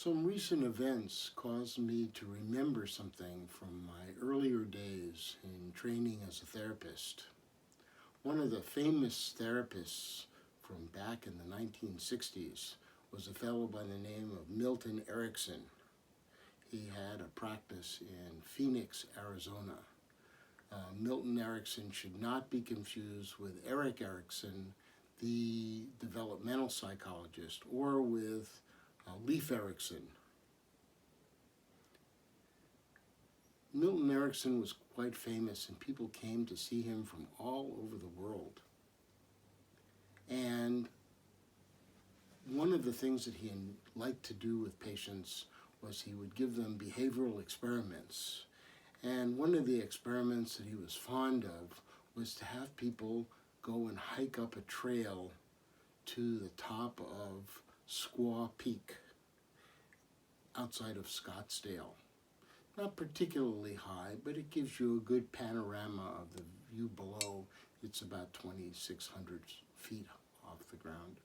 Some recent events caused me to remember something from my earlier days in training as a therapist. One of the famous therapists from back in the 1960s was a fellow by the name of Milton Erickson. He had a practice in Phoenix, Arizona. Milton Erickson should not be confused with Erik Erikson, the developmental psychologist, or with Leif Erikson. Milton Erickson was quite famous and people came to see him from all over the world. And one of the things that he liked to do with patients was he would give them behavioral experiments. And one of the experiments that he was fond of was to have people go and hike up a trail to the top of Squaw Peak outside of Scottsdale. Not particularly high, but it gives you a good panorama of the view below. It's about 2,600 feet off the ground.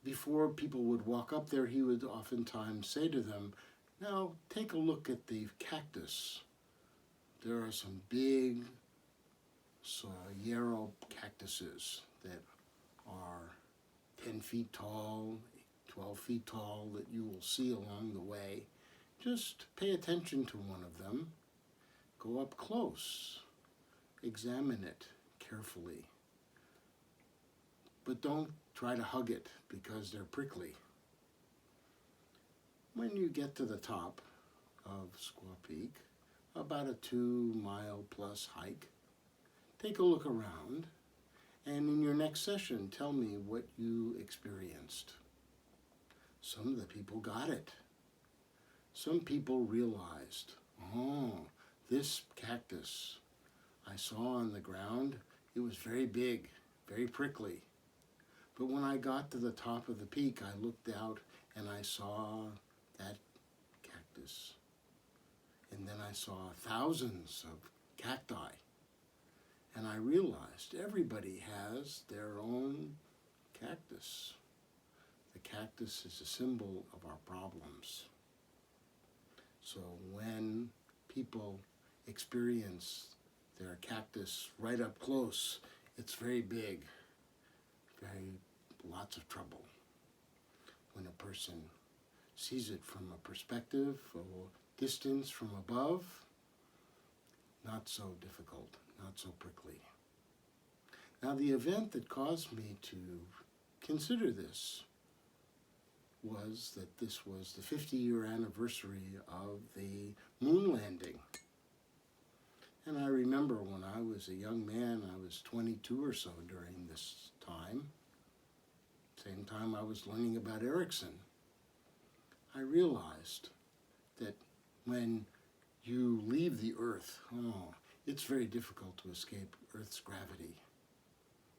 Before people would walk up there, he would oftentimes say to them, "Now take a look at the cactus. There are some big yarrow cactuses that are 10 feet tall, 12 feet tall that you will see along the way. Just pay attention to one of them. Go up close. Examine it carefully. But don't try to hug it because they're prickly. When you get to the top of Squaw Peak, about a 2-mile plus hike, take a look around, and in your next session, tell me what you experienced." Some of the people got it. Some people realized, oh, this cactus I saw on the ground, it was very big, very prickly. But when I got to the top of the peak, I looked out and I saw that cactus. And then I saw thousands of cacti. And I realized everybody has their own cactus. The cactus is a symbol of our problems. So when people experience their cactus right up close, it's very big, lots of trouble. When a person sees it from a perspective or distance from above, not so difficult, not so prickly. Now, the event that caused me to consider this was that this was the 50-year anniversary of the moon landing. And I remember when I was a young man, I was 22 or so during this time, same time I was learning about Erickson, I realized that when you leave the Earth, it's very difficult to escape Earth's gravity.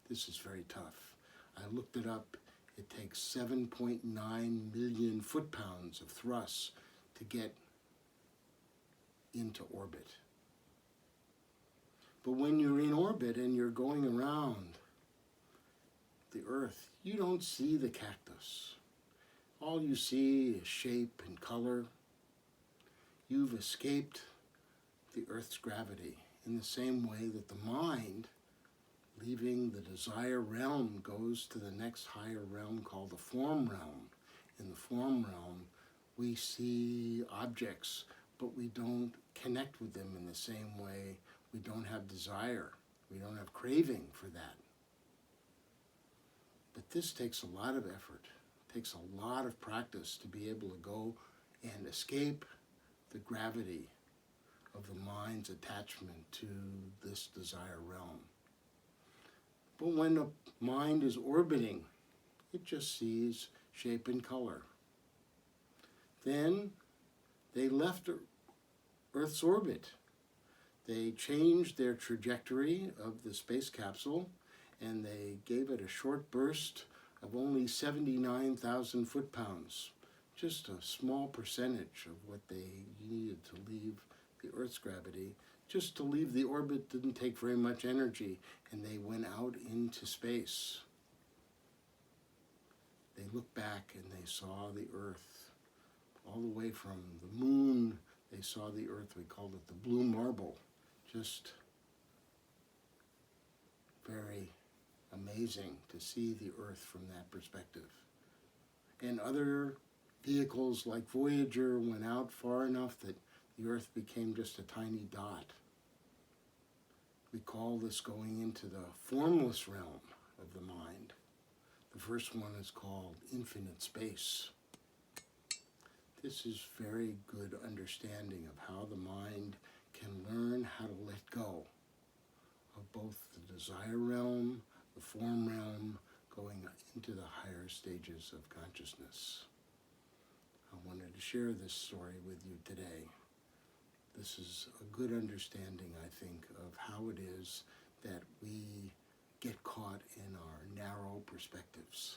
This is very tough. I looked it up. It takes 7.9 million foot-pounds of thrust to get into orbit. But when you're in orbit and you're going around the Earth, you don't see the cactus. All you see is shape and color. You've escaped the Earth's gravity in the same way that the mind, leaving the desire realm, goes to the next higher realm called the form realm. In the form realm, we see objects, but we don't connect with them in the same way. We don't have desire. We don't have craving for that. But this takes a lot of effort. It takes a lot of practice to be able to go and escape the gravity of the mind's attachment to this desire realm. But when the mind is orbiting, it just sees shape and color. Then they left Earth's orbit. They changed their trajectory of the space capsule and they gave it a short burst of only 79,000 foot-pounds, just a small percentage of what they needed to leave the Earth's gravity. Just to leave the orbit didn't take very much energy, and they went out into space. they looked back and they saw the earth all the way from the moon. They saw the earth, we called it the blue marble, just very amazing to see the earth from that perspective. And other vehicles like Voyager went out far enough that the earth became just a tiny dot. We call this going into the formless realm of the mind. The first one is called infinite space. This is very good understanding of how the mind can learn how to let go of both the desire realm, the form realm, going into the higher stages of consciousness. I wanted to share this story with you today. This is a good understanding, I think, of how it is that we get caught in our narrow perspectives.